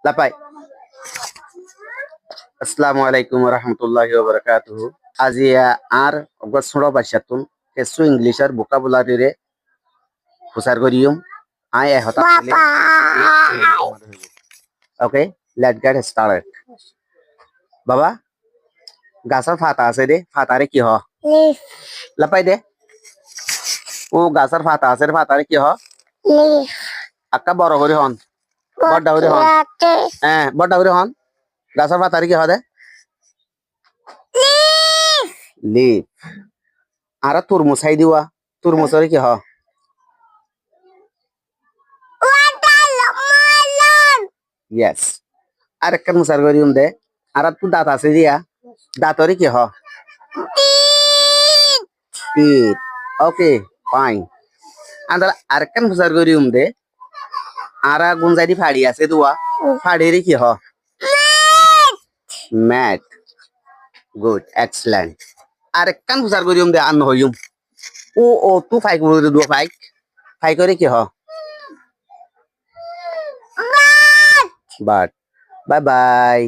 লাপাই। আসসালামু আলাইকুম রহমতুল্লাহি ওয়া আজি আর ছোট বাচ্চাতুন কিছু ইংলিশের ভোকাবুলারি প্রচার করিম আই এহতা ওকে লেট গেট স্টার্টেড বাবা গাছের ফাতা আছে দে ফাতারে কি হ লাপাই দে ও গাছের ফাতা আছে ফাতারে কি হ আক্কা বড় করে হন বড় করে হন হ্যাঁ বড় করে হন গাছের ফাতারে কি হ দে লিফ আর তুরমুজ খাই দিওয়া তুরমুজের কি হ ইয়েস আর একটা মুসার করি দে আর তু দাঁত আছে দিয়া দাঁতরে কি হ টিথ ওকে ফাইন আন্দার আর একটা মুসার করি দে আর গুঞ্জারি ফাড়ি আছে দুয়া ফাড়িরে কি হ ম্যাট গুড এক্সেলেন্ট আর একটা মুসার করি দে আন হইম ও তু ফাইক বলে দুয়া ফাইক ফাইকরে কি হ বাট বাই বাই